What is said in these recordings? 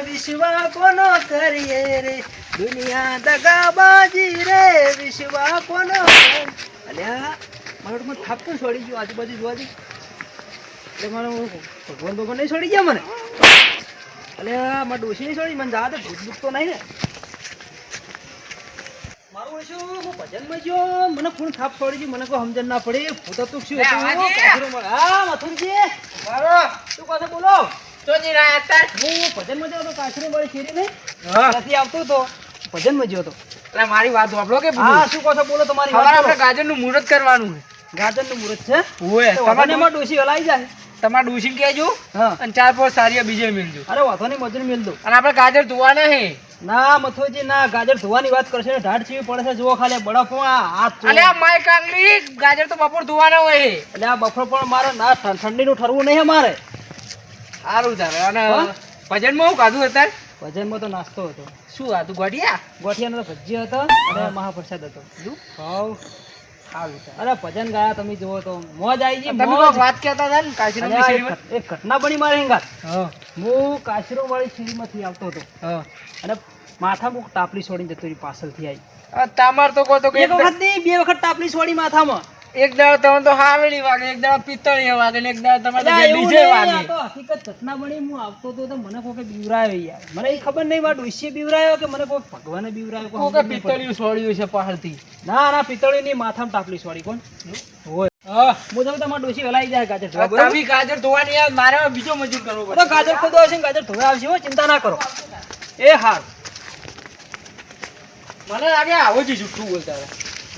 વિશ્વા કોનો કરીએ રે દુનિયા દગાબાજી રે વિશ્વા કોનો અલ્યા મારો મને થાપતો છોડી ગયો આજુબાજુ જોવાથી એટલે મારો ભગવાન નહીં છોડી ગયા મને અલ્યા મારા ડોશી નહીં છોડી મને જા તો ભૂત દુખ તો નહીં ને મારું શું હું ભજનમાં ગયો મને કોણ થાપ છોડી ગયું મને કોઈ સમજણ ના પડી ભૂત હતું શું હતું હા મથુરજી મારો શું কথা બોલો તો જી રહ્યા હતા હું ભજનમાં ગયો તો કાચરો વાળી શેરી નહીં ત્યાંથી આવતો તો ભજનમાં ગયો તો એટલે મારી વાત સાંભળો કે હા શું કહો છો બોલો તમારી વાત આપણે ગાજરનું મુહૂર્ત કરવાનું છે ગાજરનું મુહૂર્ત છે ઓય તમારે માં ડોશી હલાઈ જાય તમાર ડોશી કહેજો અને 4-5 સારીયા બીજે મેલજો અરે વાતો નહીં મજૂર મેલ દો અને આપણે ગાજર ધોવાના હે ના મથોજી ના ગાજર ધોવાની વાત કરશે ને ઢાઢ ચીવી પડે છે જો ખાલી બરફ હાથ અલે આ માય કાંગલી ગાજર તો બપોર ધોવાના હોય હે એટલે આ બપોર પણ મારે ના ઠંડીનું ઠરવું નહીં મારે સારું ચાલે અને ભજનમાં હું ખાધું અત્યારે ભજનમાં તો નાસ્તો હતો શું હતું ગોઠિયાનો તો ભજીયો હતો અને મહાપ્રસાદ હતો હાવ અરે ભજન ગાયા તમે જુઓ તો મોજ આવી ગઈ તમે વાત કહેતા હતા ને કાશીરામની શેરીમાં એક ઘટના બની મારે હિંગાત હું કાશીરામ વાળી શેરીમાંથી આવતો હતો અને માથામાં ટાપલી છોડીને જતો રહી પાછળથી આવી તમાર તો કહો તો એક વખત નહીં બે વખત ટાપલી છોડી માથામાં એક દાડો તમને તો હાવેલી વાગે એક દાડો પિત્તળી વાગે ને એક દાડો તમારે ડીજે વાગે તો હકીકત ઘટના બની હું આવતો તો મને કોઈ બીવરાયો યાર મને એ ખબર નહીં મારા ડોશીએ બીવરાયો કે મને કોઈ ભગવાને બીવરાયો કોઈ પિત્તળિયું છોડ્યું છે પહાડથી ના પિત્તળી ની માથામાં ટાપલી છોડી કોણ હોય હું તો તમારા ડોશી હલાઈ જાય ગાજર ધોવા તમે ગાજર ધોવાની યાર મારે બીજો મજૂર કરવો પડે ગાજર ખોદો હશે ગાજર ધોવા આવશે હો ચિંતા ના કરો એ હાર મને લાગે આવો જ જૂઠું બોલતા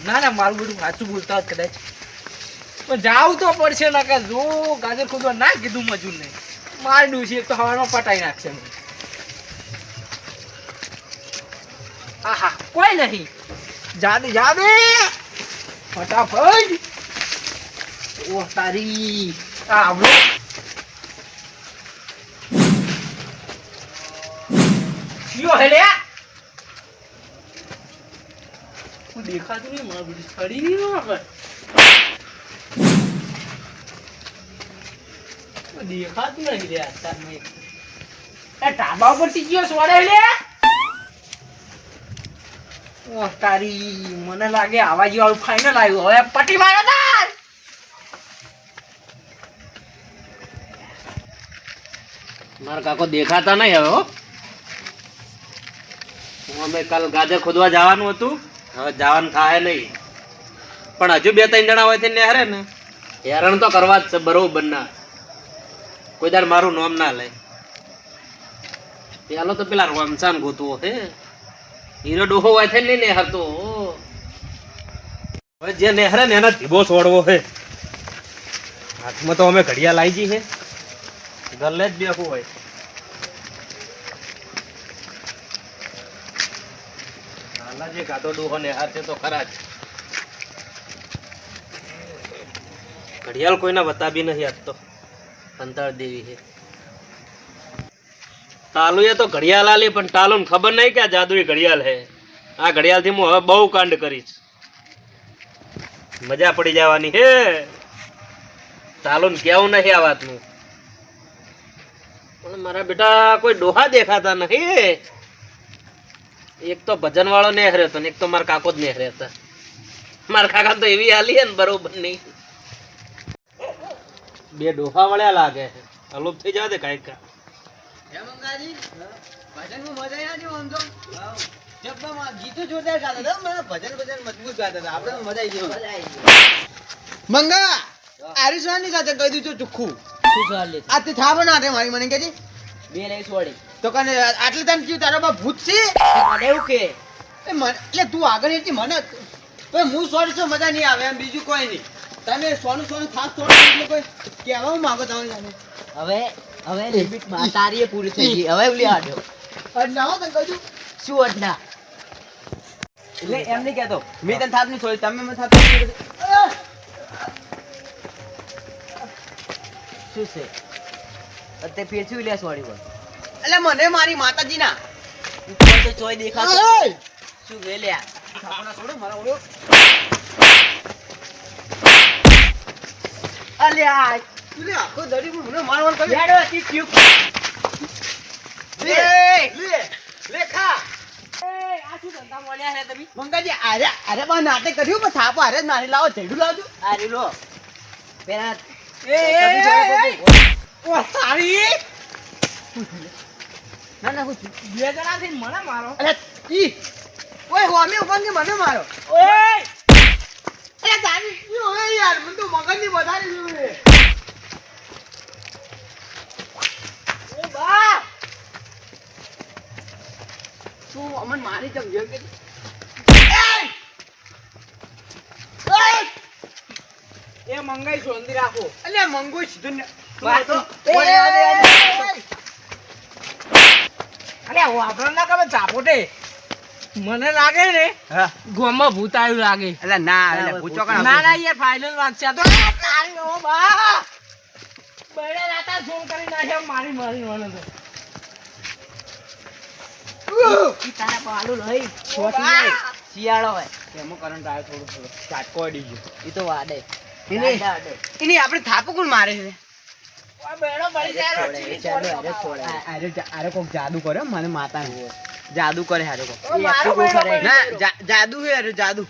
ના ના મારું બધું સાચું બોલતા કદાચ પણ જાવ તો પડશે ના કે જો ગાજર ખોદવા ના કીધું મજૂર ને માર ડોશી એક તો હવામાં પટાઈ નાખશે આહા કોઈ નહીં જાદે ફટાફટ ઓ તારી આવડો યો હેલે દેખાતું નહીં મારું બધું છડી નહીં દેખાતું નહીં લે અત્યારમાં ઢાબા ઉપર ટીકીઓ સોડે લે ઓ તારી મને લાગે આવા જેવું ફાઇનલ આવ્યું હવે પટી મારો તાર મારા કાકો દેખાતા નહીં હવે હો અમે કાલ ગાજર ખોદવા જવાનું હતું હવે જવાનું થાય નહીં પણ હજુ 2-3 જણા હોય છે નેહરે ને હેરાન તો કરવા જ છે બરોબર ના કોઈ દાડ મારું નામ ના લે પેલો તો પેલા રમસાન ગોતવો હે હીરો ડોહો હોય છે ને નેહર તો હવે જે નેહરે ને એના ધીબો છોડવો હે હાથમાં તો અમે ઘડિયા લાવી જી હે ગલ્લે જ બેહવું હોય જે ગાતો ડોહો ને હાર છે તો ખરા જ ઘડિયાળ કોઈને બતાવી નહીં આજ તો કંટાળ દેવી છે તાલુએ તો ઘડિયાળ આલી પણ તાલુને ખબર નહીં કે આ જાદુઈ ઘડિયાળ હે આ ઘડિયાળથી હું હવે બહુ કાંડ કરીશ મજા પડી જવાની હે તાલુને કેવું નહીં આ વાતનું પણ મારા બેટા કોઈ ડોહા દેખાતા નહીં એક તો ભજન વાળો નેહરે હતો ને એક તો મારા કાકો જ નેહરે હતા મારા કાકા તો એવી હાલી હે ને બરોબર નહીં બે ડોહા વળ્યા લાગે અલોપ થઈ જવા દે કાંઈક ગીતો જોરદાર ગાતા હતા ભજન મજબૂત ગાતા હતા આપણે મજા આવી ગઈ મંગા આરીસવાની સાથે કહી દીધું ચોખ્ખું આ તે થાબો ના મારી મને કે બે લઈ છોડી તો કને આટલે તને કયું તારા બા ભૂત છે એવું કે એટલે તું આગળ હતી મને હું સોરી છો મજા નહીં આવે એમ બીજું કોઈ નહીં તમે સોનું થાક છોડો એટલે કોઈ કહેવા માંગો તમે હવે લિમિટ તારી પૂરી થઈ ગઈ હવે ઉલી આડ્યો અડના હો તને કહું શું અડના એટલે એમ નહીં કહેતો મેં તને થાક નહીં છોડી તમે મને થાક શું છે અત્યારે પેચ્યું લે સોરી બોલ એટલે મને મારી માતાજીના ઉપર તો ચોય દેખાતો શું વેલ્યા આપણા છોડો મારા ઓળો અલ્યા તુલે આખો દડી મને મારવાનું કર્યું યાડો કી ક્યુ એ હે તમે મંગાજી અરે બા નાટક કર્યું પણ થાપો અરે જ મારી લાવો જેડું લાવજો અરે લો પેલા ઓ સારી ના હું બે જણા થી મને મારો અરે ઈ ઓય હોમે ઉભા કે મને મારો ઓય અરે દાદી ઓય યાર મને તો મગજની વધારે જોવે ઓ બા તું અમન મારી ચમ જેમ કે એ મંગાઈ સોંધી રાખો અલે મંગો સીધું ને અરે વાપરો ના કમે ચાપોટે મને લાગે ને ગોમાં ભૂત આવ્યું લાગે એટલે ના એટલે ભૂચો કણ ના ના યાર ફાઇનલ વાત છે તો તારી ઓ બા બડે રાતા ફોન કરી નાખ્યા મારી મને તો ઈ તારા પાલુ લઈ છોટી નહીં શિયાળો હોય કેમો કરંટ આવ્યો થોડો ચાટકો અડી ગયો ઈ તો વાડે ઇની આપણે થાપો કોણ મારે છે ઓય બેડો બળી જાય અરે કોક જાદુ કરે મને માતા જાદુ કરે હારે કોક ના જાદુ હે અરે જાદુ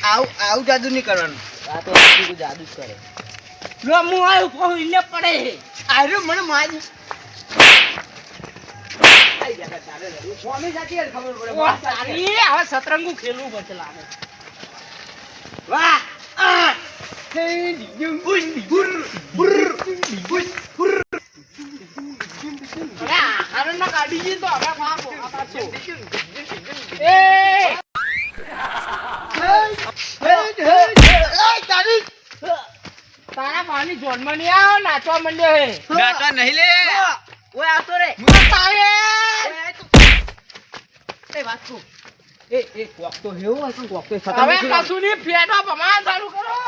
આવું જાદુ નહીં કરવાનું આ તો આખી જાદુ જ કરે લો મુ આયો ફો ઇને પડે અરે મને મારી સ્વામી સાચી ખબર પડે સારી હવે સતરંગુ ખેલવું પડશે લાગે વાહ તારા પાણી જોનમાં નહીં આવો નાચવા માંડ્યો હે નાચવા નહીં લે ઓય આવતો રે એ વાત તું એ કોક તો હેવો હશે કોક તો હવે કશું ની ફેટો ભમા ચાલુ કરો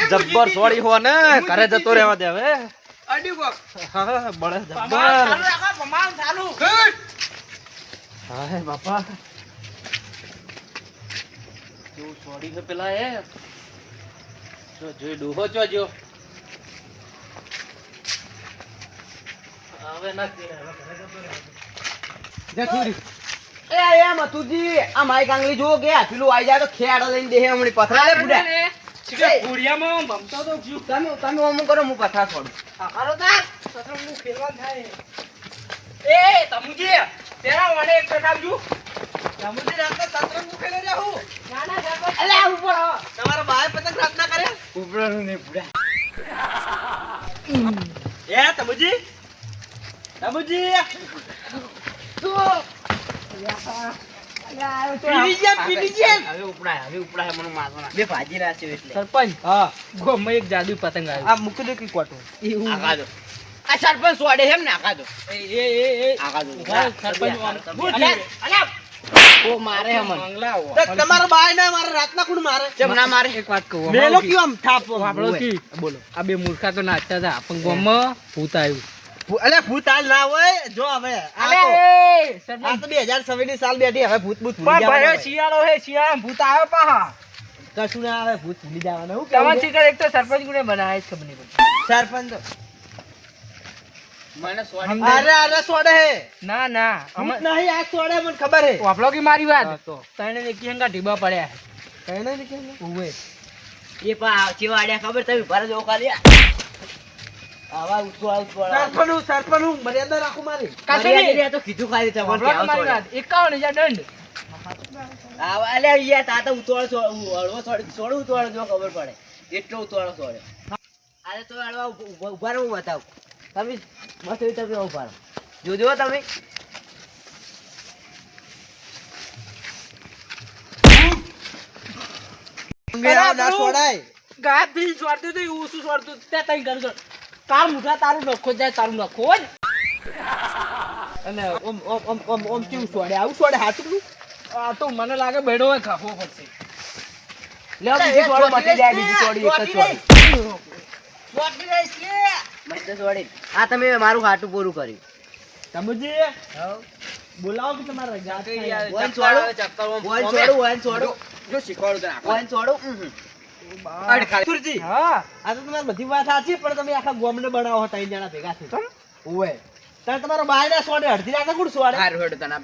જબ્બર સોડી હો ને ઘરે જતો રહેવા દે હવે અડી કોક હા બળે જબ્બર ચાલુ રાખો ભમા ચાલુ હા બાપા જો સોડી છે પેલા એ જો ડોહો જો હવે નથી એ મતુજી આ માઈ કાંગલી જો કે પેલું આઈ જાય તો ખેડ લઈને દેહે હમણી પથરા લે બુડા ગુડિયામાં ભમતો તો જીવ તમે ઓમ કરો હું પથરા છોડું હારો તા સતરંગુ ખેલવા થાય એ તમુજી તેરા વાડે એક કામજુ તમુજી રાત સતરંગુ ખેલે જાઉં ના ના અલે ઉપર તમારા ભાઈ પતંગ રાત ના કરે ઉપરનું ને બુડા એ તમુજી સરપંચ હા ગોમાં એક જાદુ પતંગ આવ્યો આ મૂકી દો કી કોટો આકા દો આ સરપંચ સોડે એમ ને આકા દો એ આકા દો સરપંચ ઓ મારે હમન તમારો બાય ના મારે રાતના કોણ મારે કેમ ના મારે એક વાત કહું મેલો ક્યું આમ થાપો આપણો કી બોલો આ બે મૂર્ખા તો નાચતા હતા પણ ગોમાં ભૂત આવ્યું અલે ભૂત હાલ ના હોય જો હવે આ તો 2027 સાલ બેઠી હવે ભૂત ભૂલી જવાનું શિયાળો હે શિયાળો ભૂત આવે પાહા કશું ના આવે ભૂત ભૂલી જવાનું હું કેમ છે એક તો સરપંચ ગુને બનાય ખબર નહીં પડી સરપંચ મને સોડે અરે સોડે હે ના ના ભૂત નહીં આ સોડે મને ખબર હે વાપલો की મારી વાત તો તને ને કિંગા ઢીબા પડ્યા તને ને કિંગા ઓવે એ પા ચીવાડ્યા ખબર તમે ભર જો ખાલી આવા ઉતવાળ સરપંચ મર્યાદા રાખો મારી મર્યાદા તો કીધું ખાલી તમારે કે આવ 51000 દંડ આવા અલે યાર તાતા ઉતવાળ હળવો છોડ ઉતવાળ જો ખબર પડે એટલો ઉતવાળ છોડે આલે તો હળવા ઉભા રહો બતાવ તમે મસ્ત તમે ઉભા રહો જોજો તમે અંગેરા ના છોડાય ગાત બી છોડતું તો ઉસુ છોડતું તે તઈ કર છો તાર મુઠા તારું નખો જાય તારું નખો જ અને ઓમ કેવું છોડે આવું છોડે હાથું આ તો મને લાગે બેડો હોય ખાફો પડશે લે બીજી છોડો મટી જાય બીજી છોડી એક જ છોડી છોડી રહીશ લે મસ્ત છોડી આ તમે મારું હાટું પૂરું કર્યું સમજી હા બોલાવો કે તમારા જાત વન છોડો ચક્કર વન છોડો જો શીખવાડું તને વન છોડો સુરજી, હા આ તો તમારી બધી વાત સાચી, પણ તમે આખા ગોમને બનાવો હતા ત્રણ જણા ભેગા થઈ. ઓવે તારે તમારો બાયના સોડે અડધી રાતે કોણ સોડે? હારું હેડો તને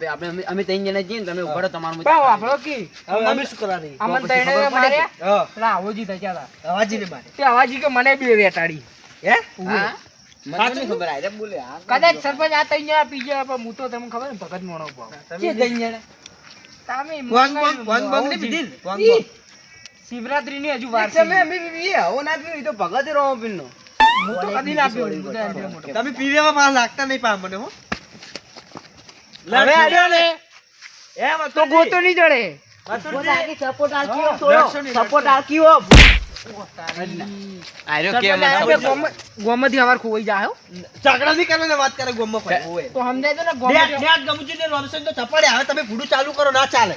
અમે ત્રણ જણા જઈએ ને તમે ઉભા રહો તમારું પણ વાપરો કી હવે અમે શું કરવાની? અમન તઈને માર્યા હા, પેલા આવોજી થયા હતા અવાજીને મારે. તે અવાજી કે મને બી વેટાડી હે? હા મને નહીં ખબર આરે બોલે આ કદાચ સરપંચ આ તઈ જણા પી ગયા પણ હું તો તમને ખબર ને ભગત મોણો પાવ કે ત્રણ જણા? તમે વાંગ વાંગ ને પીધી ને? Wang Wang. શિવરાત્રી ની હજુ વાર છે તમે અમે પીએ હો ના પીએ તો ભગત રોમપીન નો હું તો કદી ના પીવું હું તો એમ જેવો મોટો. તમે પીવામાં પાછા લાગતા નહીં પા મને હો. હવે આજો ને એમ હતું તો ગોતો નહીં જડે મથુરજી. સપોર્ટ આલકી લડશો નહીં, સપોર્ટ લડશો આલકી હો આર્યો સરપંચ આયા બે ગોમમાંથી હવાર ખોવાઈ જાય હો. ઝઘડા નહીં કરવાને વાત કરે ગોમમાં ફરી. ઓય. તો સમજાય તો ને બે ગોમમાંથી બે ગમુજીને રોમસન તો ચપાડે. હવે તમે ભૂડું ચાલુ કરો, ના ચાલે.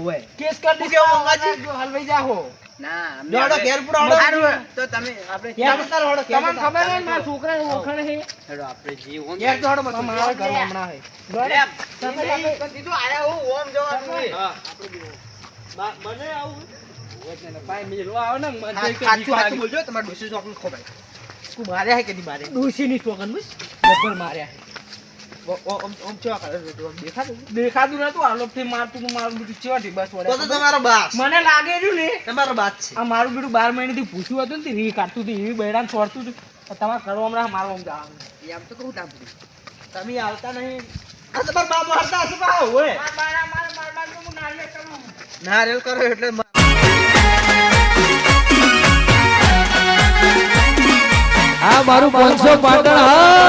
ઓય. કેસ કરી હું કેવું મંગાજી? જો હલવાઈ જાહો ના દોડો ઘેર પૂરો હળો. હારું તો તમે આપણે ઘેર જતા રહો, હળો, ઘેર તમને જતા. ખબર હે ને મારા છોકરાને ઓળખાણ હે હેડો આપણે જી ઓમ ઘેર તો હળો પણ મથુરજી. મારા ઘરમાં હમણાં હે કીધું આયા હું ઓમ જવાનું હોય હા, મને આવું સાચું સાચું બોલજો તમારે ડોસી ચોકલેટ ખોવાય તું માર્યા હે કે નહીં માર્યા? ડોશીની છોકન બસ બપોર માર્યા હે. ઓમ ચેવા કરે છે? આમ દેખાતું? દેખાતું નતું આલોપથી મારતું તું મારું બીજું ચેવાથી બસ તો તો વળે તમારો બાસ. મને લાગે રહ્યું ને તમારો બાસ છે. આ મારું બીડું 12 મહિનાથી પૂછ્યું હતું ને તે રી કાઢતું હતું એવી બૈરાને છોડતું હતું પણ તમારે કરવા હમણાં મારવા જવાનું એમ તો કહું તાપડી તમે આવતા નહીં. આ તમારા બા મારતા હશે બા. ઓય. ના રેલ કરો એટલે આ મારું 500 પાટણ હા